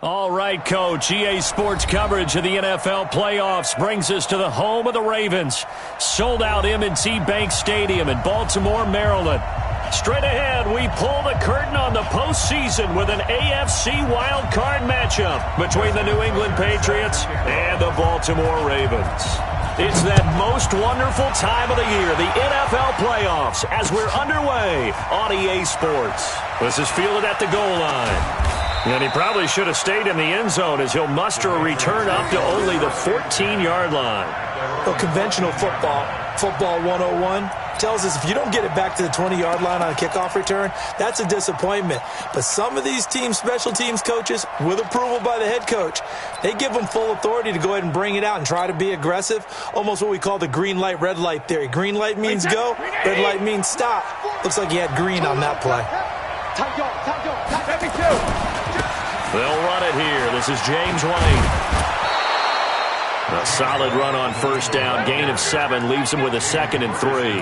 All right, Coach. EA Sports coverage of the NFL playoffs brings us to the home of the Ravens. Sold-out M&T Bank Stadium in Baltimore, Maryland. Straight ahead, we pull the curtain on the postseason with an AFC wildcard matchup between the New England Patriots and the Baltimore Ravens. It's that most wonderful time of the year, the NFL playoffs, as we're underway on EA Sports. This is fielded at the goal line. And he probably should have stayed in the end zone as he'll muster a return up to only the 14-yard line. Well, conventional football 101, tells us if you don't get it back to the 20-yard line on a kickoff return, that's a disappointment. But some of these teams, special teams coaches, with approval by the head coach, they give them full authority to go ahead and bring it out and try to be aggressive, almost what we call the green light, red light theory. Green light means go, red light means stop. Looks like he had green on that play. They'll run it here. This is James White. A solid run on first down. Gain of 7 leaves him with a 2nd and 3.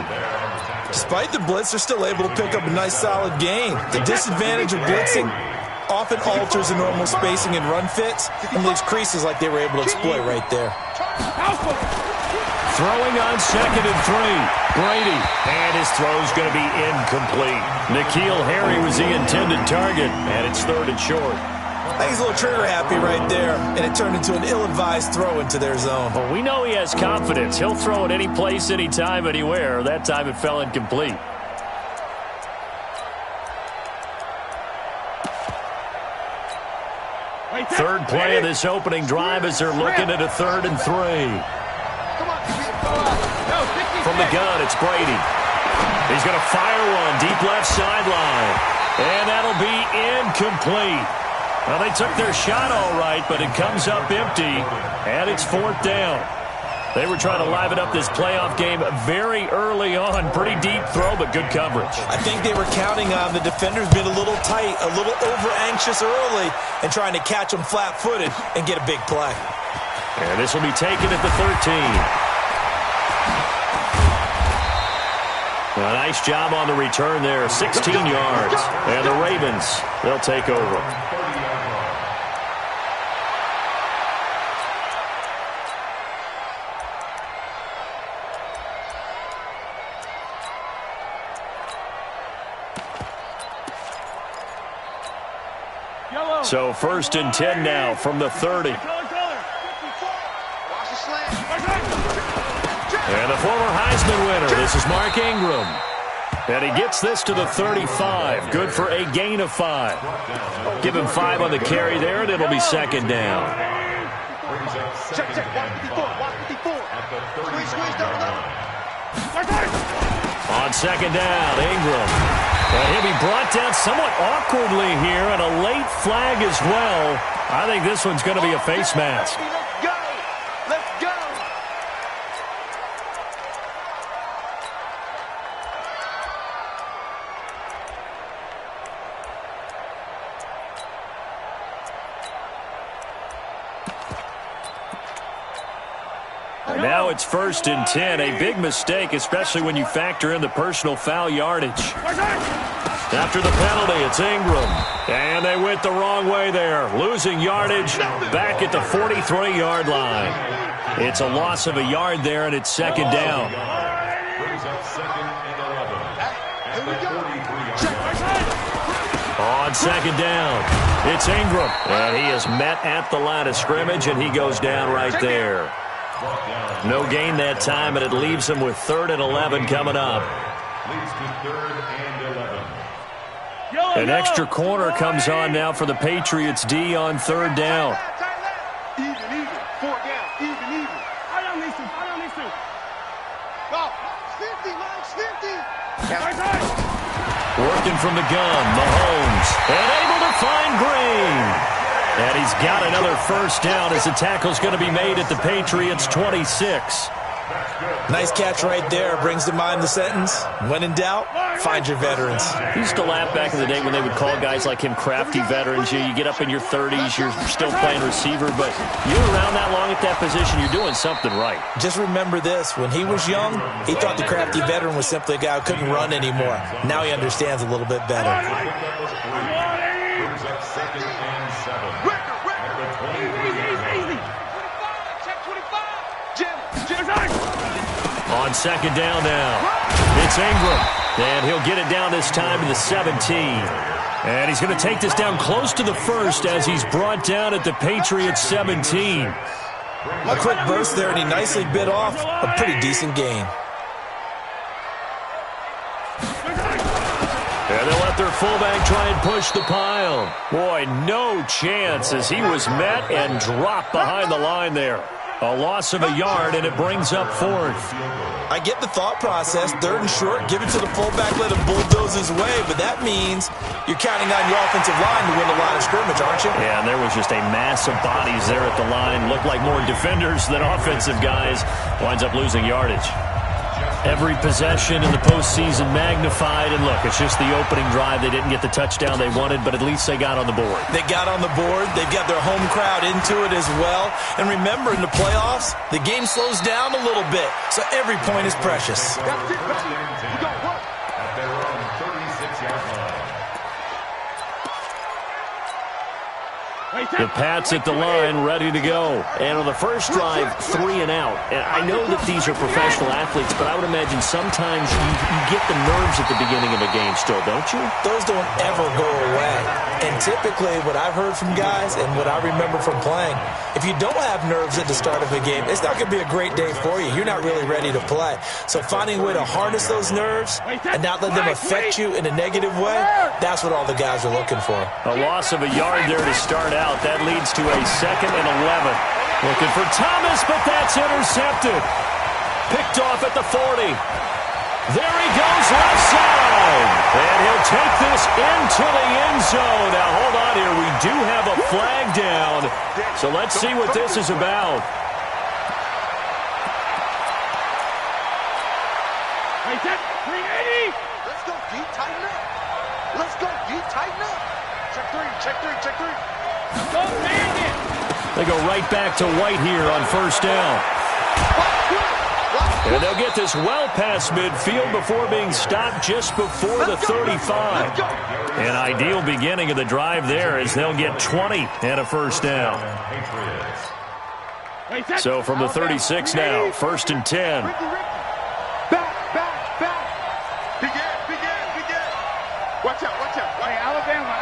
Despite the blitz, they're still able to pick up a nice solid gain. The disadvantage of blitzing often alters the normal spacing and run fits and leaves creases like they were able to exploit right there. Throwing on 2nd and 3. Brady. And his throw's going to be incomplete. N'Keal Harry was the intended target, and it's 3rd and short. I think he's a little trigger happy right there, and it turned into an ill-advised throw into their zone. Well, we know he has confidence. He'll throw it any place, anytime, anywhere. That time it fell incomplete. Third play of this opening drive as they're looking at a 3rd and 3. From the gun, it's Brady. He's going to fire one deep left sideline, and that'll be incomplete. Well, they took their shot all right, but it comes up empty, and it's 4th down. They were trying to liven up this playoff game very early on. Pretty deep throw, but good coverage. I think they were counting on the defenders being a little tight, a little over-anxious early, and trying to catch them flat-footed and get a big play. And this will be taken at the 13. A nice job on the return there, 16 yards. And the Ravens, they'll take over. So 1st and 10 now from the 30. And the former Heisman winner, this is Mark Ingram. And he gets this to the 35. Good for a gain of 5. Give him 5 on the carry there, and it'll be 2nd down. On 2nd down, Ingram. And he'll be brought down somewhat awkwardly here, and a late flag as well. I think this one's going to be a face mask. Let's go. And now it's 1st and 10. A big mistake, especially when you factor in the personal foul yardage. After the penalty, it's Ingram. And they went the wrong way there. Losing yardage back at the 43-yard line. It's a loss of a yard there, and it's 2nd down. On 2nd down, it's Ingram. And he is met at the line of scrimmage, and he goes down right there. No gain that time, and it leaves him with 3rd and 11 coming up. An extra corner comes on now for the Patriots D on 3rd down. Even. 4 down. Even. I don't need to. Go. 50. Working from the gun, Mahomes. And able to find Green. And he's got another 1st down as the tackle's going to be made at the Patriots' 26. Nice catch right there. Brings to mind the sentence, when in doubt, find your veterans. He used to laugh back in the day when they would call guys like him crafty veterans. You get up in your 30s, you're still playing receiver, but you're around that long at that position, you're doing something right. Just remember this. When he was young, he thought the crafty veteran was simply a guy who couldn't run anymore. Now he understands a little bit better. Second and 7. Easy. 25. Check 25. Jim. On second down now, it's Ingram. And he'll get it down this time to the 17. And he's going to take this down close to the first as he's brought down at the Patriots 17. A quick burst there, and he nicely bit off a pretty decent gain. And they'll let their fullback try and push the pile. Boy, no chance as he was met and dropped behind the line there. A loss of a yard, and it brings up fourth. I get the thought process. Third and short, give it to the fullback, let him bulldoze his way. But that means you're counting on your offensive line to win the line of scrimmage, aren't you? Yeah, and there was just a mass of bodies there at the line. Looked like more defenders than offensive guys. Winds up losing yardage. Every possession in the postseason magnified, and look, it's just the opening drive. They didn't get the touchdown they wanted, but at least they got on the board. They got on the board. They've got their home crowd into it as well. And remember, in the playoffs, the game slows down a little bit, so every point is precious. That's it. You got work. At their own 36-yard line. The Pats at the line, ready to go. And on the first drive, 3 and out. And I know that these are professional athletes, but I would imagine sometimes you get the nerves at the beginning of a game still, don't you? Those don't ever go away. And typically, what I've heard from guys and what I remember from playing, if you don't have nerves at the start of a game, it's not going to be a great day for you. You're not really ready to play. So finding a way to harness those nerves and not let them affect you in a negative way, that's what all the guys are looking for. A loss of a yard there to start out. That leads to a 2nd and 11. Looking for Thomas, but that's intercepted. Picked off at the 40. There he goes, left side. And he'll take this into the end zone. Now, hold on here. We do have a flag down. So let's see what this is about. Hey, Ted, 380. Let's go, D, tighten up. Let's go, D, tighten up. Check three. Go, man. They go right back to White here on first down. And they'll get this well past midfield before being stopped just before the 35. An ideal beginning of the drive there as they'll get 20 and a first down. So from the 36 now, 1st and 10. Back. Begin. Watch out. Hey, Alabama.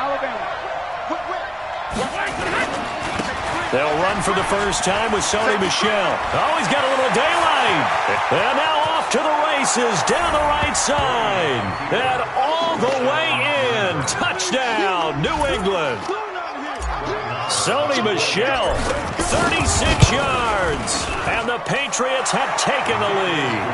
They'll run for the first time with Sony Michel. Oh, he's got a little daylight. And now off to the races down the right side. And all the way in. Touchdown, New England. Sony Michel, 36 yards. And the Patriots have taken the lead.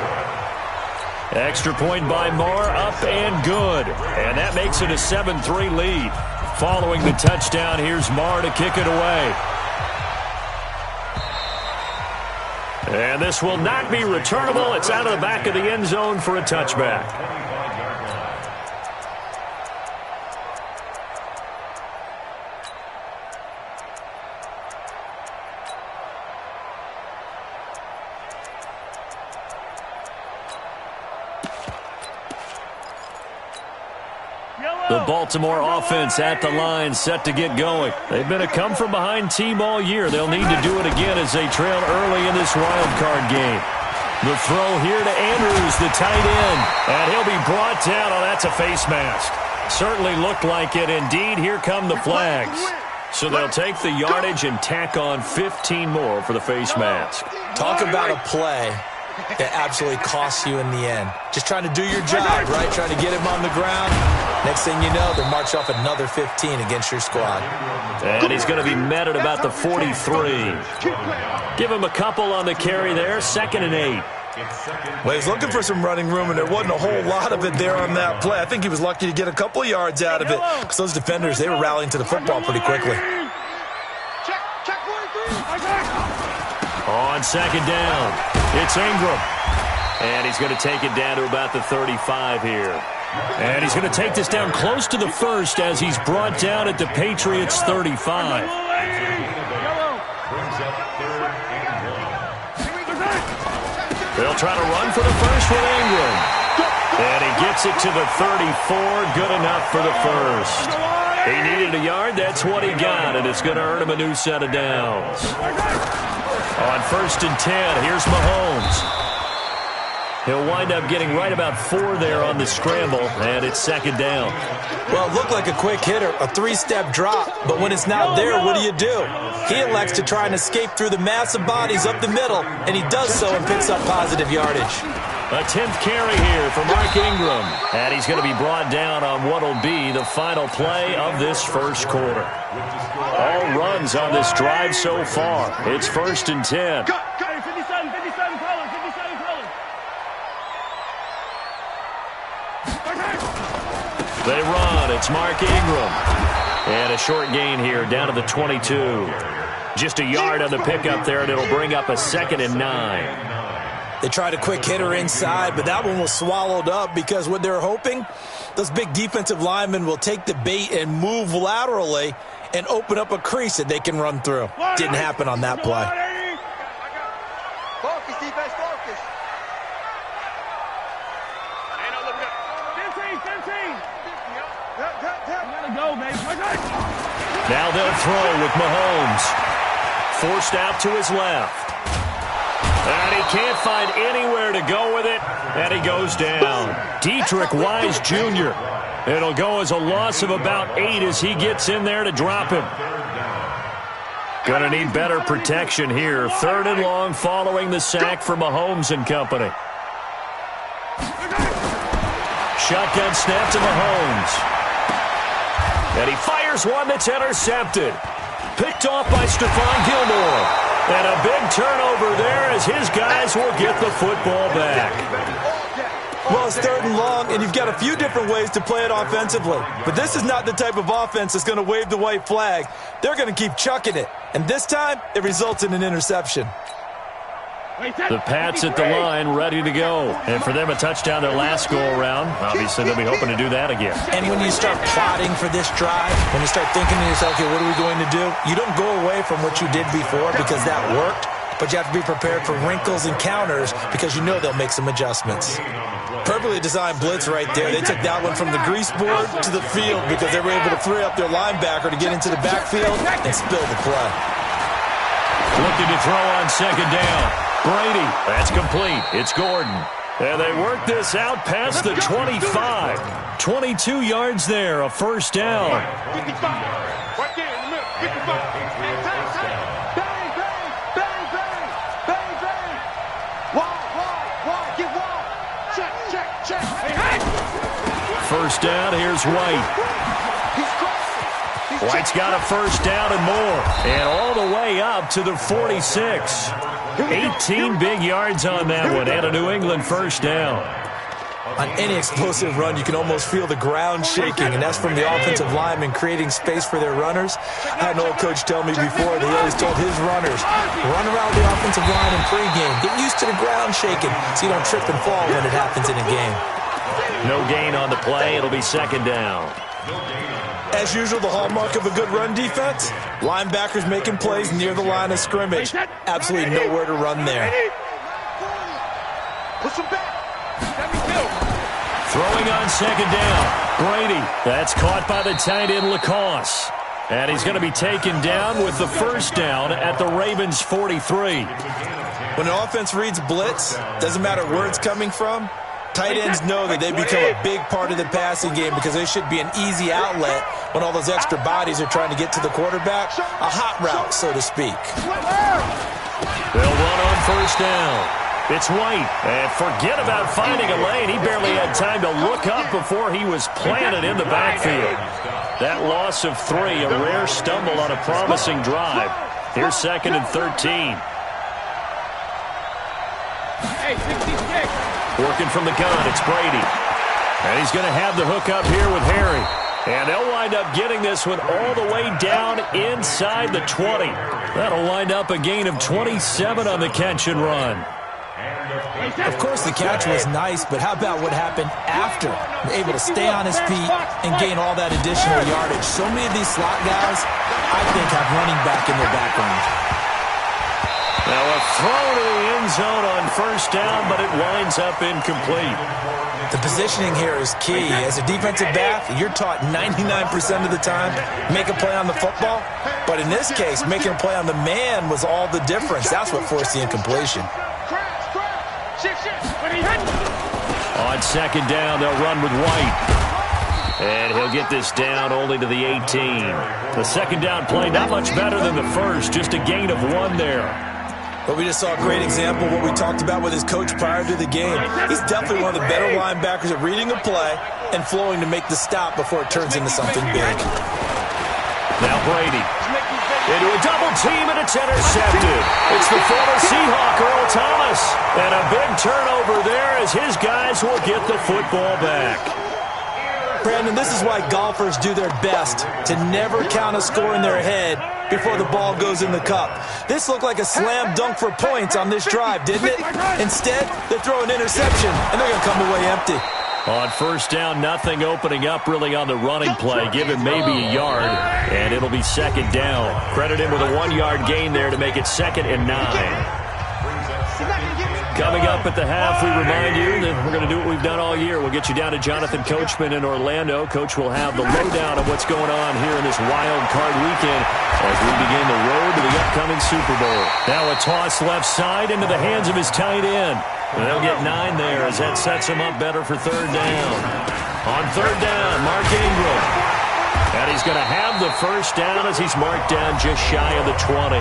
Extra point by Moore, up and good. And that makes it a 7-3 lead. Following the touchdown, here's Moore to kick it away. And this will not be returnable. It's out of the back of the end zone for a touchback. The Baltimore offense at the line, set to get going. They've been a come-from-behind team all year. They'll need to do it again as they trail early in this wild card game. The throw here to Andrews, the tight end. And he'll be brought down. Oh, that's a face mask. Certainly looked like it. Indeed, here come the flags. So they'll take the yardage and tack on 15 more for the face mask. Talk about a play that absolutely costs you in the end. Just trying to do your job, right? Trying to get him on the ground. Next thing you know, they'll march off another 15 against your squad. And he's going to be met at about the 43. Give him a couple on the carry there, 2nd and 8. Well, he's looking for some running room, and there wasn't a whole lot of it there on that play. I think he was lucky to get a couple of yards out of it because those defenders, they were rallying to the football pretty quickly. On 2nd down. It's Ingram. And he's going to take it down to about the 35 here. And he's going to take this down close to the first as he's brought down at the Patriots' 35. They'll try to run for the first with Ingram. And he gets it to the 34. Good enough for the first. He needed a yard. That's what he got, and it's going to earn him a new set of downs. On 1st and 10, here's Mahomes. He'll wind up getting right about 4 there on the scramble, and it's 2nd down. Well, it looked like a quick hitter, a 3-step drop, but when it's not there, what do? He elects to try and escape through the massive bodies up the middle, and he does so and picks up positive yardage. A 10th carry here for Mark Ingram, and he's going to be brought down on what will be the final play of this first quarter. All runs on this drive so far. It's 1st and 10. They run. It's Mark Ingram. And a short gain here down to the 22. Just a yard on the pickup there, and it'll bring up a 2nd and 9. They tried a quick hitter inside, but that one was swallowed up because what they're hoping, those big defensive linemen will take the bait and move laterally and open up a crease that they can run through. Didn't happen on that play. Focus, defense, focus. Now they'll throw with Mahomes. Forced out to his left. And he can't find anywhere to go with it, and he goes down. Dietrich Wise Jr. It'll go as a loss of about 8 as he gets in there to drop him. Gonna need better protection here. 3rd and long following the sack for Mahomes and company. Shotgun snap to Mahomes. And he fires one that's intercepted. Picked off by Stephon Gilmore. And a big turnover there as his guys will get the football back. Well, it's 3rd and long, and you've got a few different ways to play it offensively. But this is not the type of offense that's going to wave the white flag. They're going to keep chucking it. And this time, it results in an interception. The Pats at the line ready to go. And for them, a touchdown their last go-around. Obviously, they'll be hoping to do that again. And when you start plotting for this drive, when you start thinking to yourself, okay, what are we going to do? You don't go away from what you did before because that worked. But you have to be prepared for wrinkles and counters because you know they'll make some adjustments. Perfectly designed blitz right there. They took that one from the grease board to the field because they were able to free up their linebacker to get into the backfield and spill the play. Looking to throw on 2nd down. Brady, that's complete. It's Gordon. And they work this out past the 25. 22 yards there, a 1st down. 55. Right there in the middle. 55. And time. Bang, bang, bang, bang, bang, bang. Wide, get wide. Check. Hey. 1st down, here's White. White's got a 1st down and more. And all the way up to the 46. 18 big yards on that one, and a New England 1st down. On any explosive run, you can almost feel the ground shaking, and that's from the offensive linemen creating space for their runners. I had an old coach tell me before, they always told his runners, run around the offensive line in pregame. Get used to the ground shaking so you don't trip and fall when it happens in a game. No gain on the play. It'll be 2nd down. As usual, the hallmark of a good run defense, linebackers making plays near the line of scrimmage. Absolutely nowhere to run there. Push him back. Throwing on 2nd down. Brady. That's caught by the tight end Lacoste. And he's going to be taken down with the 1st down at the Ravens' 43. When an offense reads blitz, doesn't matter where it's coming from, tight ends know that they become a big part of the passing game because they should be an easy outlet when all those extra bodies are trying to get to the quarterback. A hot route, so to speak. They'll run on 1st down. It's White. And forget about finding a lane. He barely had time to look up before he was planted in the backfield. That loss of 3, a rare stumble on a promising drive. Here's 2nd and 13. Hey, 66. Working from the gun, it's Brady. And he's going to have the hook up here with Harry. And they'll wind up getting this one all the way down inside the 20. That'll wind up a gain of 27 on the catch and run. Of course, the catch was nice, but how about what happened after? Able to stay on his feet and gain all that additional yardage. So many of these slot guys, I think, have running back in their background. Now a throw to the end zone on first down, but it winds up incomplete. The positioning here is key. As a defensive back, you're taught 99% of the time, make a play on the football. But in this case, making a play on the man was all the difference. That's what forced the incompletion. On second down, they'll run with White. And he'll get this down only to the 18. The second down play, not much better than the first, just a gain of 1 there. But we just saw a great example of what we talked about with his coach prior to the game. He's definitely one of the better linebackers at reading a play and flowing to make the stop before it turns into something big. Now Brady into a double team, and it's intercepted. It's the former Seahawk, Earl Thomas. And a big turnover there as his guys will get the football back. Brandon, this is why golfers do their best to never count a score in their head before the ball goes in the cup. This looked like a slam dunk for points on this drive, didn't it? Instead, they throw an interception, and they're going to come away empty. On first down, nothing opening up really on the running play. Give him maybe a yard, and it'll be second down. Credit him with a 1-yard gain there to make it 2nd and 9. Coming up at the half, we remind you that we're going to do what we've done all year. We'll get you down to Jonathan Coachman in Orlando. Coach will have the lowdown of what's going on here in this wild card weekend as we begin the road to the upcoming Super Bowl. Now a toss left side into the hands of his tight end. And they'll get 9 there as that sets him up better for third down. On third down, Mark Ingram. And he's going to have the first down as he's marked down just shy of the 20.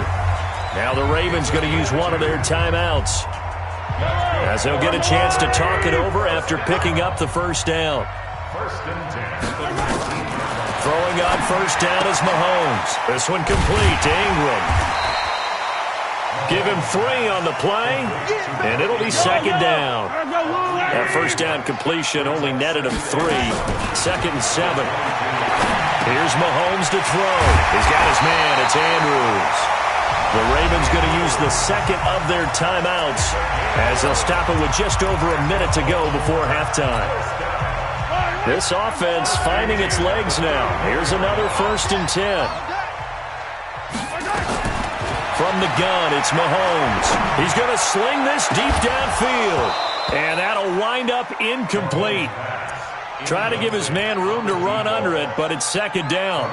Now the Ravens going to use one of their timeouts as they'll get a chance to talk it over after picking up the first down. Throwing on first down is Mahomes. This one complete to Ingram. Give him 3 on the play, and it'll be second down. That first down completion only netted him 3. 2nd and 7. Here's Mahomes to throw. He's got his man. It's Andrews. The Ravens going to use the second of their timeouts as they'll stop it with just over a minute to go before halftime. This offense finding its legs now. Here's another 1st and 10. From the gun, it's Mahomes. He's going to sling this deep downfield, and that'll wind up incomplete. Try to give his man room to run under it, but it's second down.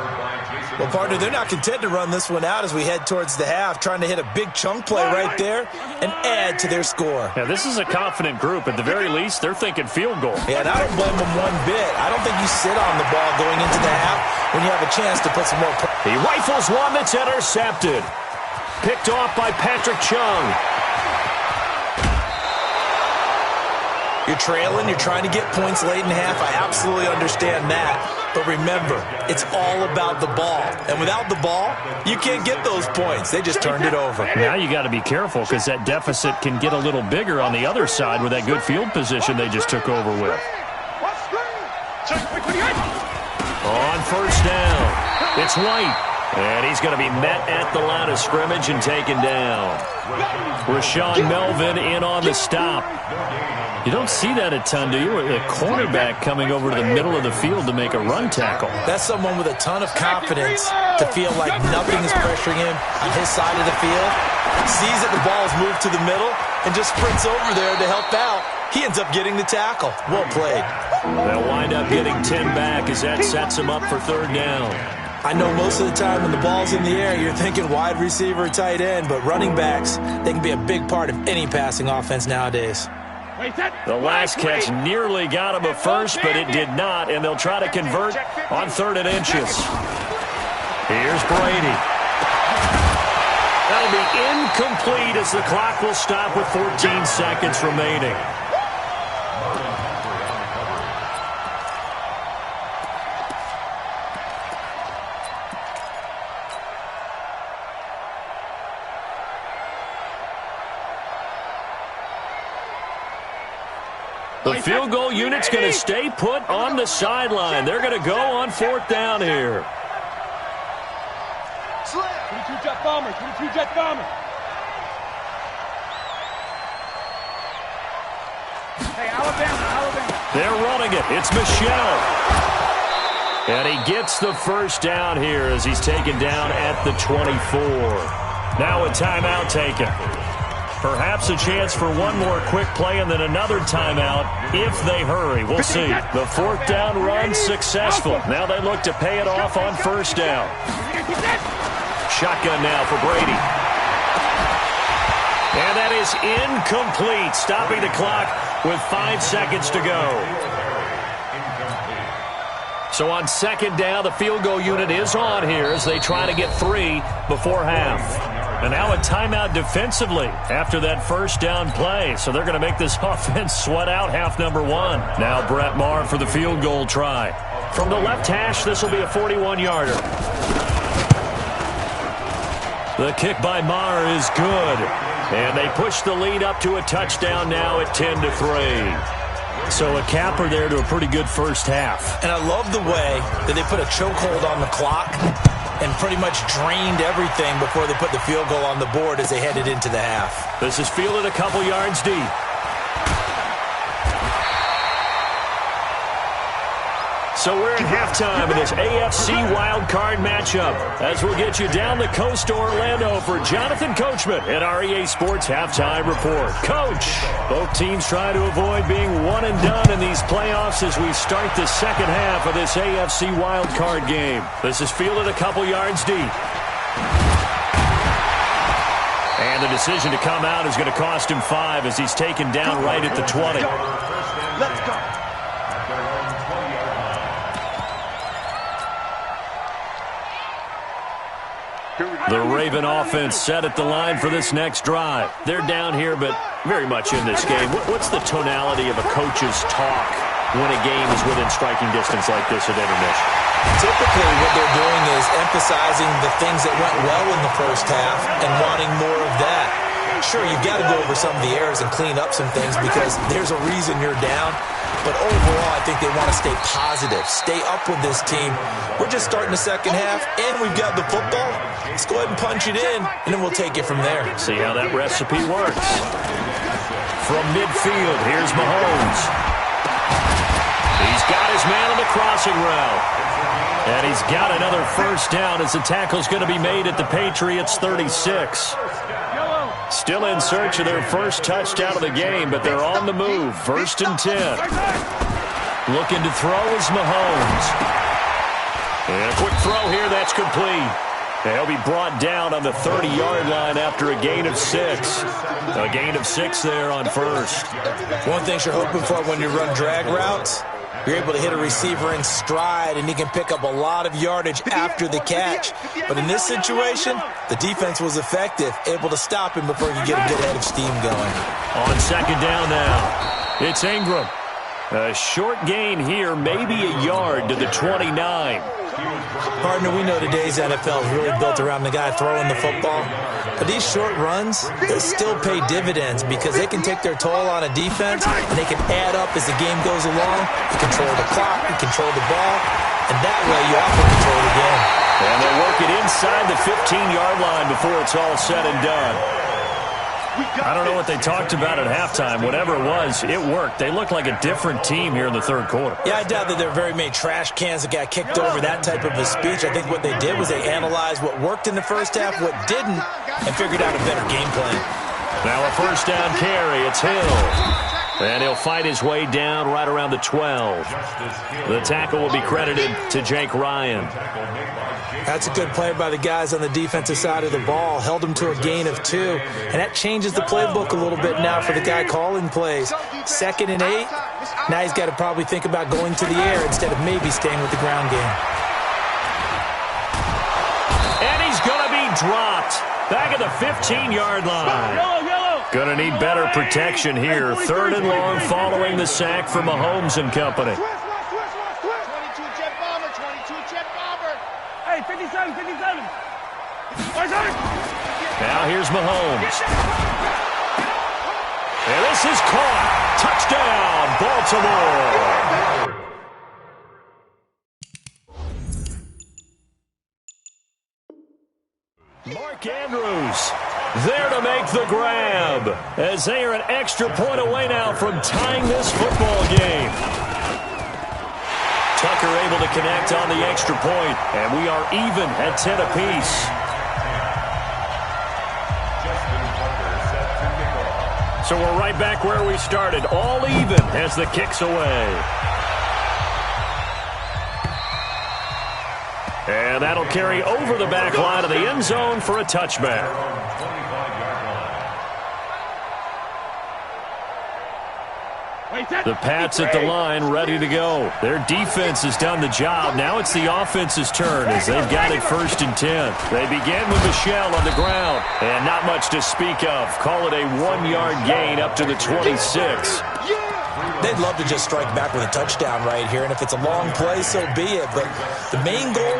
Well, partner, they're not content to run this one out as we head towards the half, trying to hit a big chunk play right there and add to their score. Now, this is a confident group. At the very least, they're thinking field goal. Yeah, and I don't blame them one bit. I don't think you sit on the ball going into the half when you have a chance to put some more. He rifles one that's intercepted. Picked off by Patrick Chung. You're trailing, you're trying to get points late in half. I absolutely understand that. But remember, it's all about the ball. And without the ball, you can't get those points. They just turned it over. Now you got to be careful because that deficit can get a little bigger on the other side with that good field position they just took over with. On first down, it's White. And he's going to be met at the line of scrimmage and taken down. Rashawn Melvin in on the stop. You don't see that a ton, do you? A cornerback coming over to the middle of the field to make a run tackle. That's someone with a ton of confidence to feel like nothing is pressuring him on his side of the field. Sees that the ball is moved to the middle and just sprints over there to help out. He ends up getting the tackle. Well played. They'll wind up getting 10 back as that sets him up for third down. I know most of the time when the ball's in the air, you're thinking wide receiver, tight end, but running backs, they can be a big part of any passing offense nowadays. The last catch nearly got him a first, but it did not, and they'll try to convert on 3rd and inches. Here's Brady. That'll be incomplete as the clock will stop with 14 seconds remaining. The field goal unit's going to stay put on the sideline. They're going to go on 4th down here. 22 jet bomber, 22 jet bomber. Hey, Alabama. They're running it. It's Michelle. And he gets the first down here as he's taken down at the 24. Now a timeout taken. Perhaps a chance for one more quick play and then another timeout if they hurry. We'll see. The fourth down run successful. Now they look to pay it off on first down. Shotgun now for Brady. And that is incomplete, stopping the clock with 5 seconds to go. So on second down, the field goal unit is on here as they try to get 3 before half. And now a timeout defensively after that first down play. So they're going to make this offense sweat out half number 1. Now Brett Maher for the field goal try. From the left hash, this will be a 41-yarder. The kick by Maher is good. And they push the lead up to a touchdown now at 10-3. So a capper there to a pretty good first half. And I love the way that they put a chokehold on the clock and pretty much drained everything before they put the field goal on the board as they headed into the half. This is fielded a couple yards deep. So we're at halftime in this AFC wildcard matchup as we'll get you down the coast to Orlando for Jonathan Coachman at our EA Sports Halftime Report. Coach, both teams try to avoid being one and done in these playoffs as we start the second half of this AFC wildcard game. This is fielded a couple yards deep. And the decision to come out is going to cost him 5 as he's taken down right at the 20. Let's go. The Raven offense set at the line for this next drive. They're down here, but very much in this game. What's the tonality of a coach's talk when a game is within striking distance like this at intermission? Typically, what they're doing is emphasizing the things that went well in the first half and wanting more of that. Sure, you've got to go over some of the errors and clean up some things because there's a reason you're down. But overall, I think they want to stay positive, stay up with this team. We're just starting the second half, and we've got the football. Let's go ahead and punch it in, and then we'll take it from there. See how that recipe works. From midfield, here's Mahomes. He's got his man on the crossing route. And he's got another first down as the tackle's going to be made at the Patriots' 36. Still in search of their first touchdown of the game, but they're on the move. 1st and 10. Looking to throw is Mahomes. And a quick throw here, that's complete. He'll be brought down on the 30-yard line after a gain of 6. A gain of 6 there on first. One thing you're hoping for when you run drag routes, you're able to hit a receiver in stride, and he can pick up a lot of yardage after the catch. But in this situation, the defense was effective, able to stop him before he could get a good head of steam going. On second down now, it's Ingram. A short gain here, maybe a yard to the 29. Partner, we know today's NFL is really built around the guy throwing the football. But these short runs, they still pay dividends because they can take their toll on a defense, and they can add up as the game goes along. You control the clock, you control the ball, and that way you also control the game. And they work it inside the 15-yard line before it's all said and done. I don't know what they talked about at halftime. Whatever it was, it worked. They looked like a different team here in the third quarter. Yeah, I doubt that there are very many trash cans that got kicked over, that type of a speech. I think what they did was they analyzed what worked in the first half, what didn't, and figured out a better game plan. Now a first down carry. It's Hill. And he'll fight his way down right around the 12. The tackle will be credited to Jake Ryan. That's a good play by the guys on the defensive side of the ball. Held him to a gain of 2. And that changes the playbook a little bit now for the guy calling plays. 2nd and 8. Now he's got to probably think about going to the air instead of maybe staying with the ground game. And he's going to be dropped. Back at the 15-yard line. Going to need better protection here. 3rd and long following the sack for Mahomes and company. 22 jet bomber, 22 jet bomber. Hey, 57, 57. Now here's Mahomes. And this is caught. Touchdown, Baltimore. Mark Andrews. There to make the grab, as they are an extra point away now from tying this football game. Tucker able to connect on the extra point, and we are even at 10 apiece. So we're right back where we started, all even as the kick's away. And that'll carry over the back line of the end zone for a touchback. The Pats at the line, ready to go. Their defense has done the job. Now it's the offense's turn as they've got it 1st and 10. They begin with Michel on the ground. And not much to speak of. Call it a 1-yard gain up to the 26. They'd love to just strike back with a touchdown right here, and if it's a long play, so be it. But the main goal,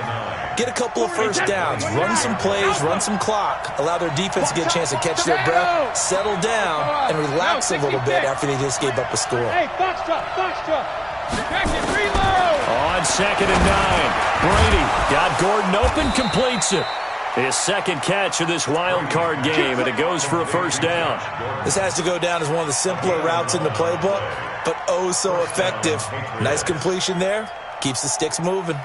get a couple of first downs, run some plays, run some clock, allow their defense to get a chance to catch their breath, settle down, and relax a little bit after they just gave up a score. Hey, Foxtrot. Reload. On 2nd and 9, Brady got Gordon open, completes it. His second catch of this wild card game, and it goes for a first down. This has to go down as one of the simpler routes in the playbook, but oh so effective. Nice completion there. Keeps the sticks moving.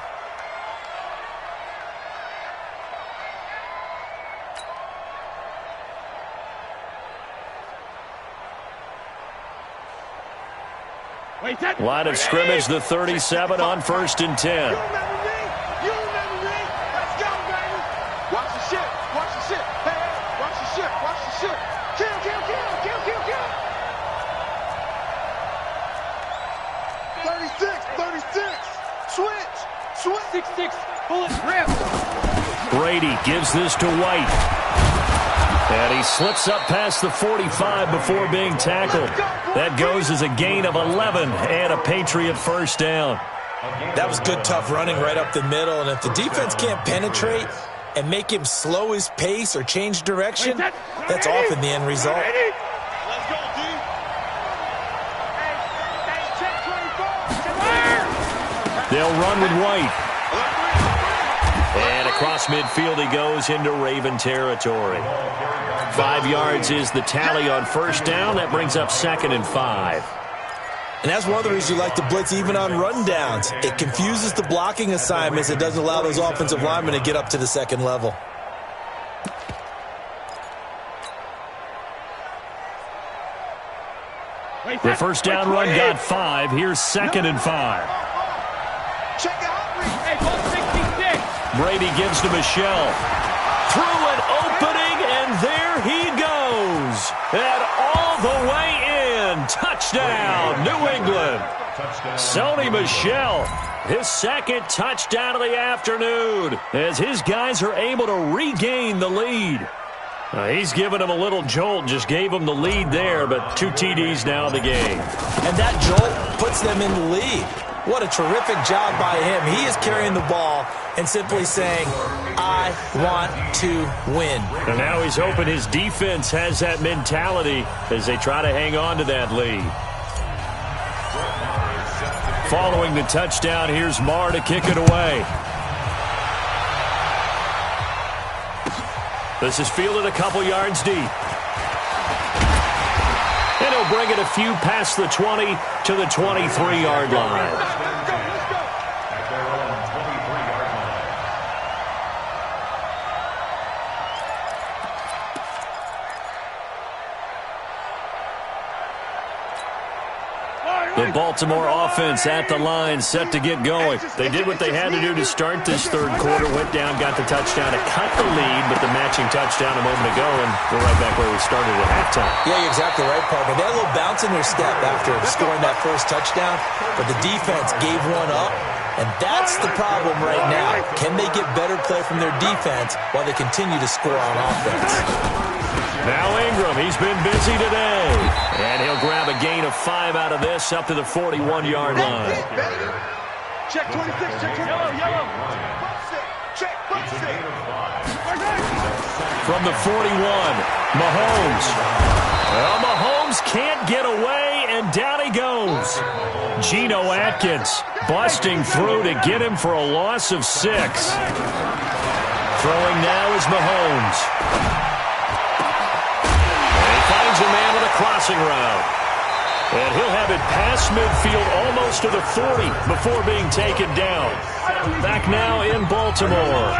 Line of scrimmage, the 37 on 1st and 10. Watch the shit. Hey, watch the shit. Kill. 36. Switch. 6-6. Bullet grip. Brady gives this to White. And he slips up past the 45 before being tackled. That goes as a gain of 11 and a Patriot first down. That was good, tough running right up the middle, and if the defense can't penetrate and make him slow his pace or change direction, that's often the end result. Let's go, D. Hey, check 24. They'll run with White. And across midfield he goes into Raven territory. 5 yards is the tally on first down. That brings up 2nd and 5. And that's one of the reasons you like to blitz even on rundowns. It confuses the blocking assignments. It doesn't allow those offensive linemen to get up to the second level. The first down run got 5. Here's 2nd and 5. Check out. Hey, ball 66. Brady gives to Michel. Through an opening, and there he goes. And all the way in. Touchdown, New England. Sony Michel, his second touchdown of the afternoon, as his guys are able to regain the lead. He's given him a little jolt, just gave him the lead there, but 2 TDs now in the game. And that jolt puts them in the lead. What a terrific job by him. He is carrying the ball and simply saying, I want to win. And now he's hoping his defense has that mentality as they try to hang on to that lead. Following the touchdown, here's Marr to kick it away. This is fielded a couple yards deep. And he'll bring it a few past the 20 to the 23-yard line. The Baltimore offense at the line, set to get going. They did what they had to do to start this third quarter. Went down, got the touchdown to cut the lead, but the matching touchdown a moment ago, and we're right back where we started at halftime. Yeah, you're exactly right, partner. They had a little bounce in their step after scoring that first touchdown, but the defense gave one up, and that's the problem right now. Can they get better play from their defense while they continue to score on offense? Now Ingram, he's been busy today. And he'll grab a gain of 5 out of this up to the 41-yard line. Check 26, check 26. Yellow. Check 26. From the 41, Mahomes. Well, Mahomes can't get away, and down he goes. Geno Atkins busting through to get him for a loss of 6. Throwing now is Mahomes. crossing route. And he'll have it past midfield almost to the 40 before being taken down. Back now in Baltimore.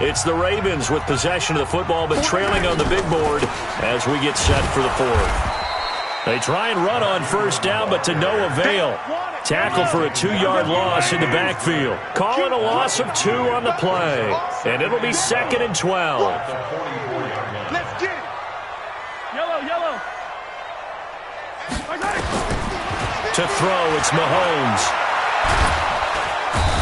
It's the Ravens with possession of the football, but trailing on the big board as we get set for the fourth. They try and run on first down, but to no avail. Tackle for a 2-yard loss in the backfield. Call it a loss of 2 on the play. And it'll be 2nd and 12. Let's get it. Yellow. To throw, it's Mahomes.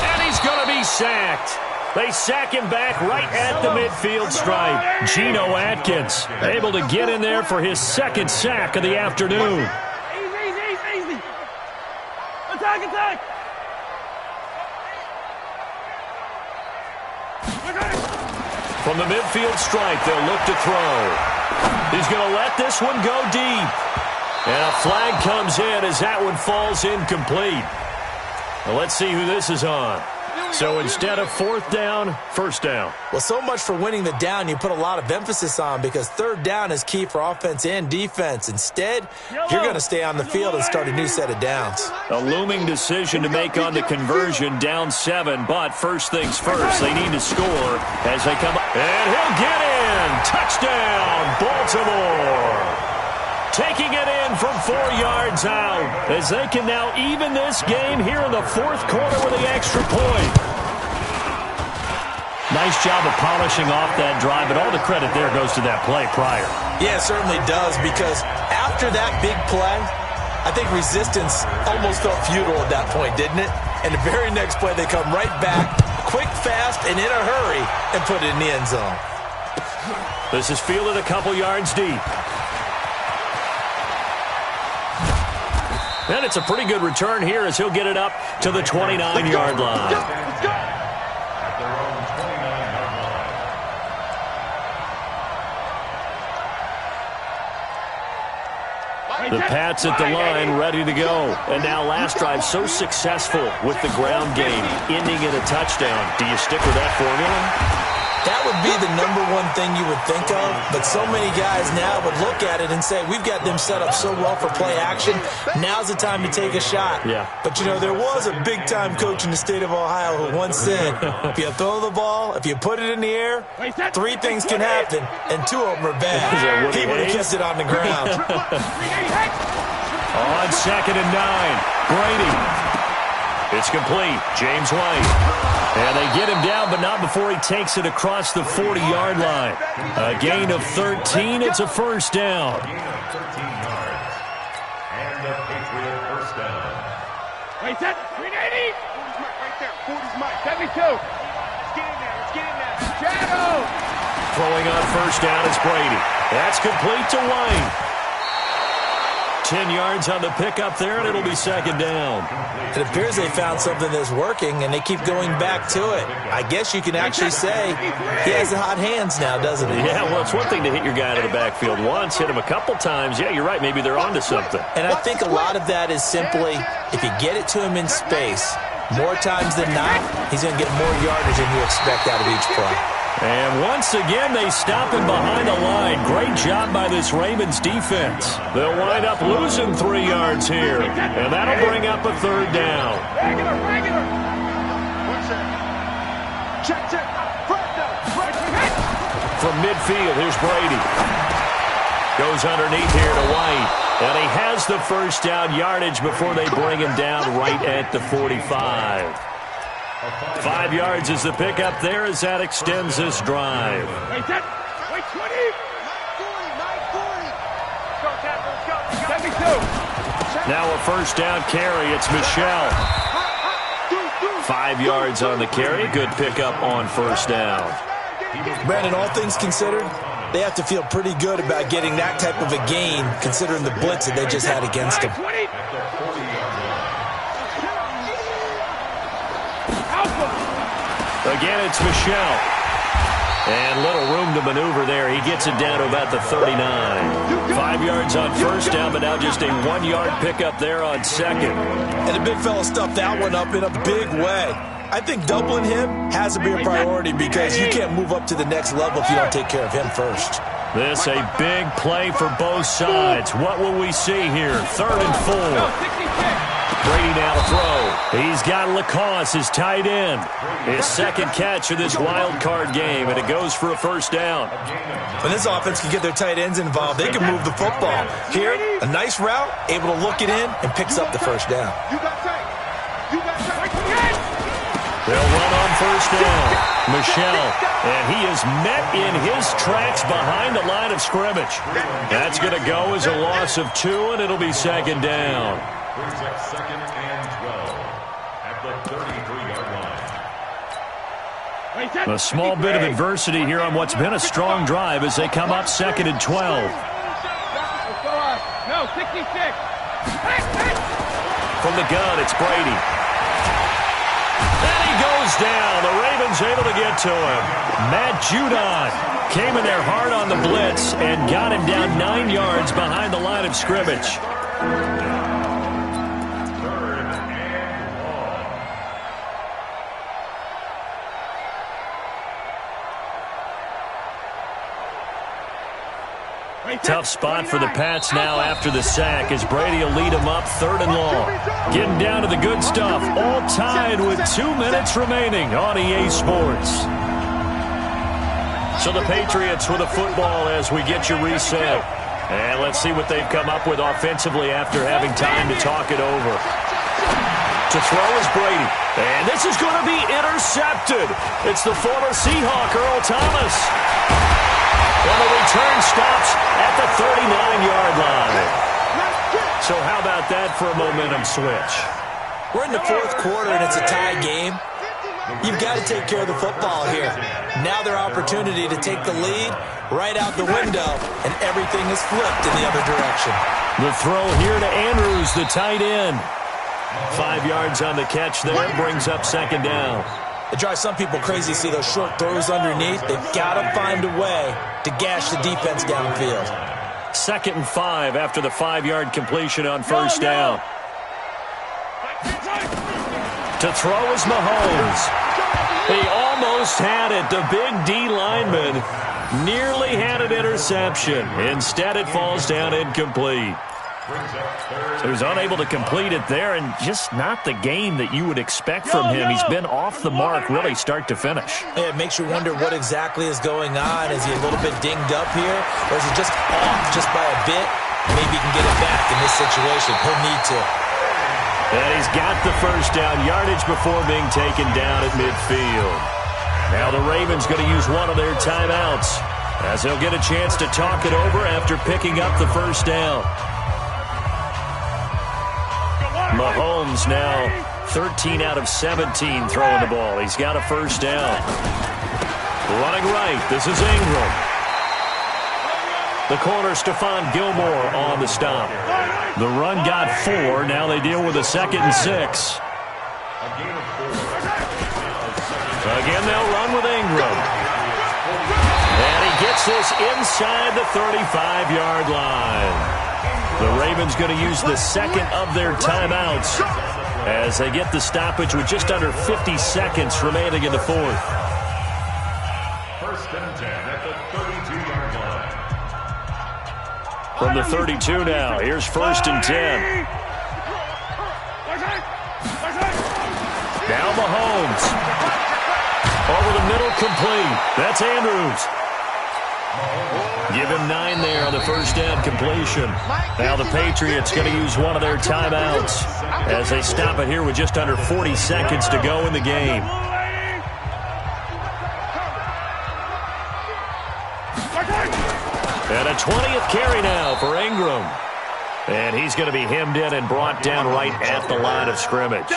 And he's going to be sacked. They sack him back right at the midfield stripe. Geno Atkins able to get in there for his 2nd sack of the afternoon. Easy. Attack. From the midfield stripe, they'll look to throw. He's going to let this one go deep. And a flag comes in as that one falls incomplete. Well, let's see who this is on. So instead of 4th down, 1st down. Well, so much for winning the down you put a lot of emphasis on, because 3rd down is key for offense and defense. Instead, you're going to stay on the field and start a new set of downs. A looming decision to make on the conversion, down 7, but first things first, they need to score as they come up. And he'll get in. Touchdown, Baltimore. Taking it in from 4 yards out as they can now even this game here in the 4th quarter with the extra point. Nice job of polishing off that drive, but all the credit there goes to that play prior. Yeah, it certainly does, because after that big play, I think resistance almost felt futile at that point, didn't it? And the very next play, they come right back, quick, fast, and in a hurry, and put it in the end zone. This is fielded a couple yards deep. And it's a pretty good return here as he'll get it up to the 29-yard line. Let's go. The Pats at the line, ready to go. And now last drive so successful with the ground game, ending in a touchdown. Do you stick with that formula? That would be the #1 thing you would think of, but so many guys now would look at it and say, we've got them set up so well for play action, now's the time to take a shot. Yeah. But, you know, there was a big-time coach in the state of Ohio who once said, if you throw the ball, if you put it in the air, 3 things can happen, and 2 of them are bad. He would have kept it on the ground. On 2nd and 9, Brady. It's complete. James White. And they get him down, but not before he takes it across the 40-yard line. A gain of 13. It's a 1st down. And the Patriot 1st down. Wait, set. 380. 40's Mike right there. 40's Mike. 72. Let's get in there. Shadow. Throwing on 1st down is Brady. That's complete to White. 10 yards on the pickup there, and it'll be 2nd down. It appears they found something that's working, and they keep going back to it. I guess you can actually say he has the hot hands now, doesn't he? Yeah, well, it's one thing to hit your guy out of the backfield once, hit him a couple times. Yeah, you're right. Maybe they're onto something. And I think a lot of that is simply, if you get it to him in space, more times than not, he's going to get more yardage than you expect out of each play. And once again, they stop him behind the line. Great job by this Ravens defense. They'll wind up losing 3 yards here, and that'll bring up a 3rd down. Regular. 1 second. Check. From midfield, here's Brady. Goes underneath here to White. And he has the 1st down yardage before they bring him down right at the 45. 5 yards is the pickup there as that extends this drive. Wait, 20. 940. Go, Captain, let's go. 72. Now a 1st down carry. It's Michelle. 5 yards on the carry. Good pickup on 1st down. Brandon, all things considered, they have to feel pretty good about getting that type of a gain, considering the blitz that they just had against them. Again, it's Michelle. And little room to maneuver there. He gets it down to about the 39. 5 yards on 1st down, but now just a 1-yard pickup there on 2nd. And the big fella stuffed that one up in a big way. I think doubling him has to be a priority because you can't move up to the next level if you don't take care of him first. This a big play for both sides. What will we see here? 3rd and 4. Brady now to throw. He's got Lacoste, his tight end. His second catch of this wild card game, and it goes for a first down. When this offense can get their tight ends involved, they can move the football. Here, a nice route, able to look it in, and picks up the first down. They'll run on first down. Michelle, and he is met in his tracks behind the line of scrimmage. That's going to go as a loss of 2, and it'll be second down. Brings up 2nd and 12 at the 33-yard line. A small bit of adversity here on what's been a strong drive as they come up 2nd and 12. No, 66. From the gun, it's Brady. And he goes down. The Ravens able to get to him. Matt Judon came in there hard on the blitz and got him down 9 yards behind the line of scrimmage. Tough spot for the Pats now after the sack as Brady will lead them up 3rd and long. Getting down to the good stuff. All tied with 2 minutes remaining on EA Sports. So the Patriots with a football as we get you reset. And let's see what they've come up with offensively after having time to talk it over. To throw is Brady. And this is going to be intercepted. It's the former Seahawk, Earl Thomas. And the return stops at the 39-yard line. So how about that for a momentum switch? We're in the 4th quarter, and it's a tie game. You've got to take care of the football here. Now their opportunity to take the lead right out the window, and everything is flipped in the other direction. The throw here to Andrews, the tight end. 5 yards on the catch there, brings up second down. It drives some people crazy to see those short throws underneath. They've got to find a way to gash the defense downfield. 2nd and 5 after the 5-yard completion on first down. To throw is Mahomes. He almost had it. The big D lineman nearly had an interception. Instead, it falls down incomplete. So he's unable to complete it there, and just not the game that you would expect from him. He's been off the mark really start to finish. It makes you wonder what exactly is going on. Is he a little bit dinged up here, or is he just off just by a bit? Maybe he can get it back in this situation. He'll need to. And he's got the first down yardage before being taken down at midfield. Now the Ravens going to use one of their timeouts as they'll get a chance to talk it over after picking up the first down. Mahomes now 13 out of 17 throwing the ball. He's got a first down. Running right, this is Ingram. The corner, Stephon Gilmore on the stop. The run got 4. Now they deal with a 2nd and 6. Again, they'll run with Ingram. And he gets this inside the 35-yard line. The Ravens going to use the 2nd of their timeouts as they get the stoppage with just under 50 seconds remaining in the 4th. 1st and 10 at the 32-yard line. From the 32 now, here's 1st and 10. Now Mahomes. Over the middle, complete. That's Andrews. Give him 9 there on the first down completion. Now the Patriots going to use one of their timeouts as they stop it here with just under 40 seconds to go in the game. And a 20th carry now for Ingram. And he's going to be hemmed in and brought down right at the line of scrimmage.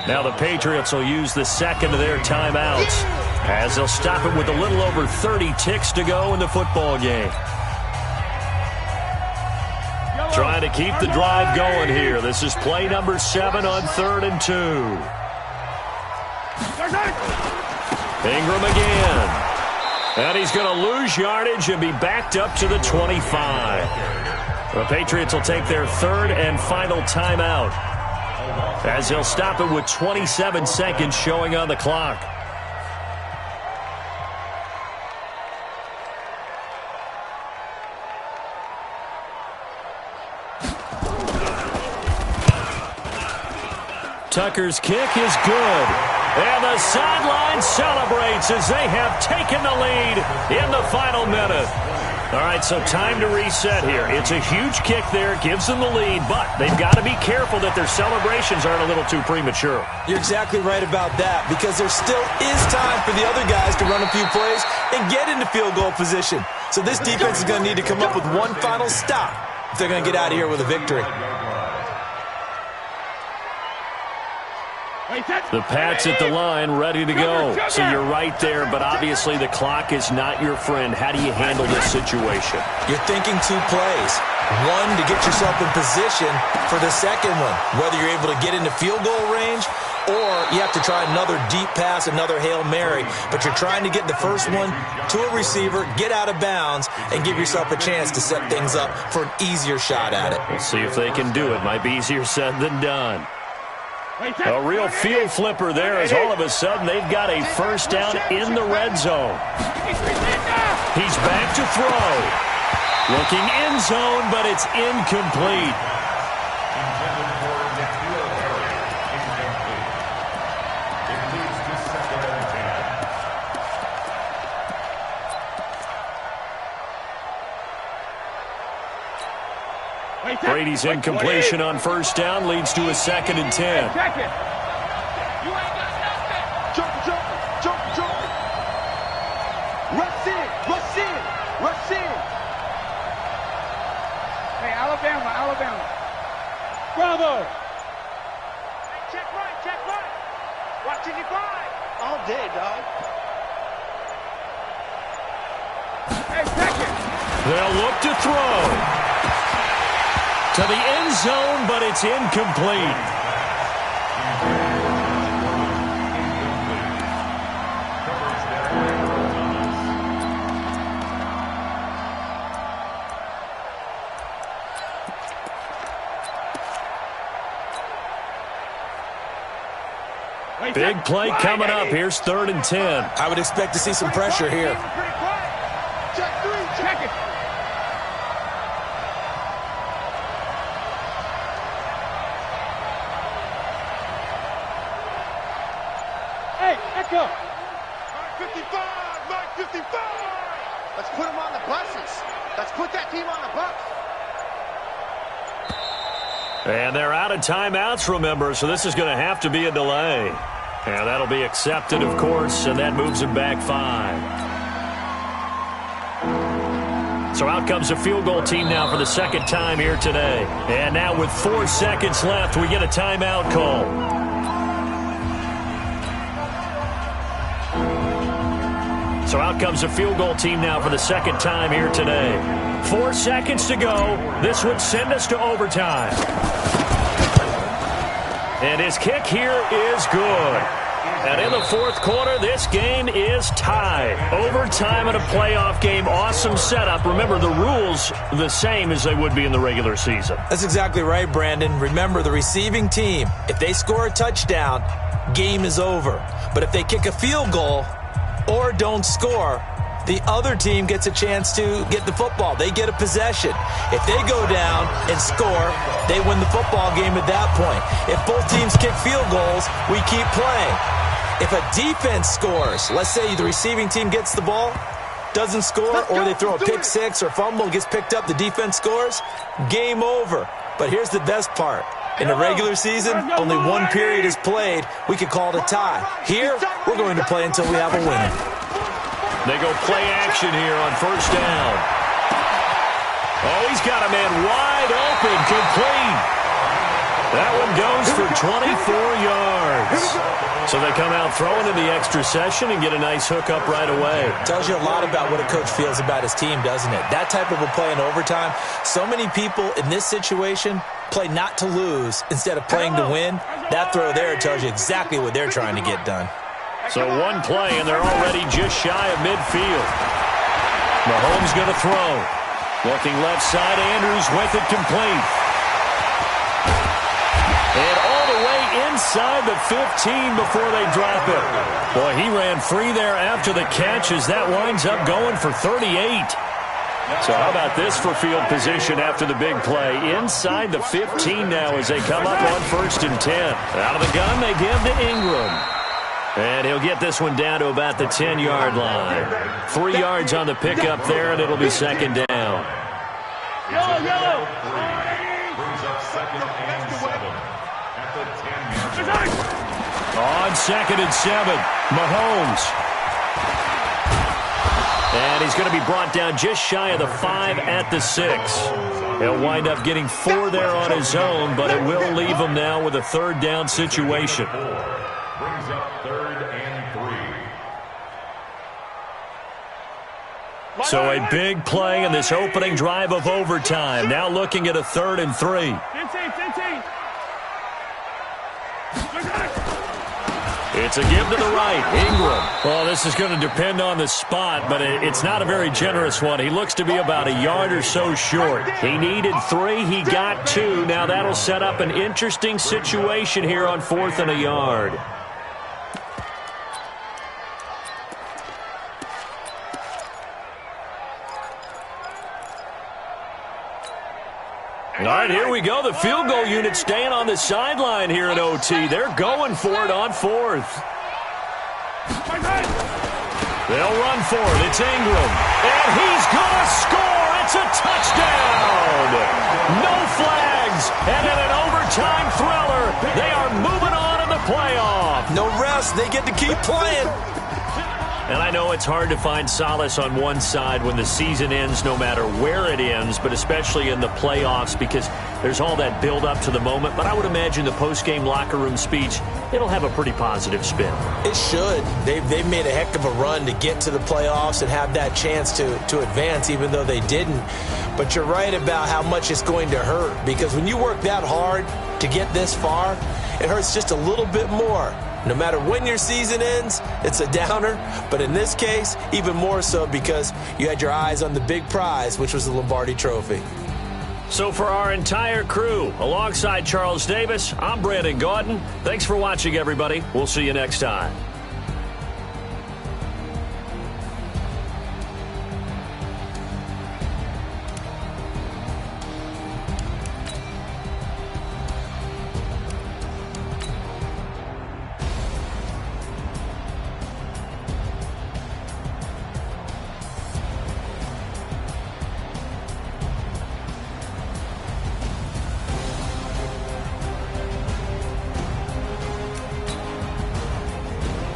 Now the Patriots will use the 2nd of their timeouts as they'll stop it with a little over 30 ticks to go in the football game. Trying to keep the drive going here. This is play number 7 on 3rd and 2. Ingram again. And he's going to lose yardage and be backed up to the 25. The Patriots will take their 3rd and final timeout as they'll stop it with 27 seconds showing on the clock. Tucker's kick is good. And the sideline celebrates as they have taken the lead in the final minute. All right, so time to reset here. It's a huge kick there, gives them the lead, but they've got to be careful that their celebrations aren't a little too premature. You're exactly right about that, because there still is time for the other guys to run a few plays and get into field goal position. So this defense is going to need to come up with one final stop if they're going to get out of here with a victory. The Pats at the line, ready to go. So you're right there, but obviously the clock is not your friend. How do you handle this situation? You're thinking two plays. One, to get yourself in position for the second one, whether you're able to get into field goal range or you have to try another deep pass, another Hail Mary. But you're trying to get the first one to a receiver, get out of bounds, and give yourself a chance to set things up for an easier shot at it. We'll see if they can do it. Might be easier said than done. A real field flipper there as all of a sudden they've got a first down in the red zone. He's back to throw. Looking end zone, but it's incomplete. Brady's incompletion on first down leads to a 2nd and 10. Rush in. Hey, Alabama. Bravo. Check right. Watching you grind. All day, dog. Hey, second. They'll look to throw. To the end zone, but it's incomplete. Big play coming up. Here's 3rd and 10. I would expect to see some pressure here. Check 3, check it. Mark 55! Let's put him on the buses. Let's put that team on the bus. And they're out of timeouts, remember, so this is going to have to be a delay. And that'll be accepted, of course, and that moves him back 5. So out comes a field goal team now for the 2nd time here today. And now with 4 seconds left, we get a timeout call. So out comes a field goal team now for the 2nd time here today. 4 seconds to go. This would send us to overtime. And his kick here is good. And in the 4th quarter, this game is tied. Overtime in a playoff game. Awesome setup. Remember, the rules the same as they would be in the regular season. That's exactly right, Brandon. Remember, the receiving team, if they score a touchdown, game is over. But if they kick a field goal or don't score, the other team gets a chance to get the football. They get a possession. If they go down and score, they win the football game at that point. If both teams kick field goals, we keep playing. If a defense scores, let's say the receiving team gets the ball, doesn't score, or they throw a pick six or fumble, gets picked up, the defense scores, game over. But here's the best part. In the regular season, only one period is played. We could call it a tie. Here, we're going to play until we have a winner. They go play action here on first down. Oh, he's got a man wide open, complete. That one goes for 24 yards. So they come out throwing in the extra session and get a nice hook up right away. Tells you a lot about what a coach feels about his team, doesn't it? That type of a play in overtime. So many people in this situation play not to lose instead of playing to win. That throw there tells you exactly what they're trying to get done. So one play, and they're already just shy of midfield. Mahomes going to throw. Looking left side, Andrews with it complete. And all the way inside the 15 before they drop it. Boy, he ran free there after the catch as that winds up going for 38. So how about this for field position after the big play? Inside the 15 now as they come up on 1st and 10. Out of the gun, they give to Ingram. And he'll get this one down to about the 10-yard line. 3 yards on the pickup there, and it'll be 2nd down. Yellow. Brings up 2nd and 7 at the 10-yard line. On 2nd and 7, Mahomes. And he's going to be brought down just shy of the 5 at the 6. He'll wind up getting 4 there on his own, but it will leave him now with a 3rd down situation. Brings up 3rd and 3. So a big play in this opening drive of overtime. Now looking at a 3rd and 3. It's a give to the right. Ingram. Well, this is going to depend on the spot, but it's not a very generous one. He looks to be about a yard or so short. He needed 3. He got 2. Now that'll set up an interesting situation here on 4th and a yard. All right, here we go. The field goal unit staying on the sideline here at OT. They're going for it on 4th. They'll run for it. It's Ingram. And he's going to score. It's a touchdown. No flags. And in an overtime thriller, they are moving on in the playoff. No rest. They get to keep playing. And I know it's hard to find solace on one side when the season ends, no matter where it ends, but especially in the playoffs because there's all that build up to the moment. But I would imagine the post-game locker room speech, it'll have a pretty positive spin. It should. They've made a heck of a run to get to the playoffs and have that chance to advance, even though they didn't. But you're right about how much it's going to hurt because when you work that hard to get this far, it hurts just a little bit more. No matter when your season ends, it's a downer. But in this case, even more so because you had your eyes on the big prize, which was the Lombardi Trophy. So for our entire crew, alongside Charles Davis, I'm Brandon Gaudin. Thanks for watching, everybody. We'll see you next time.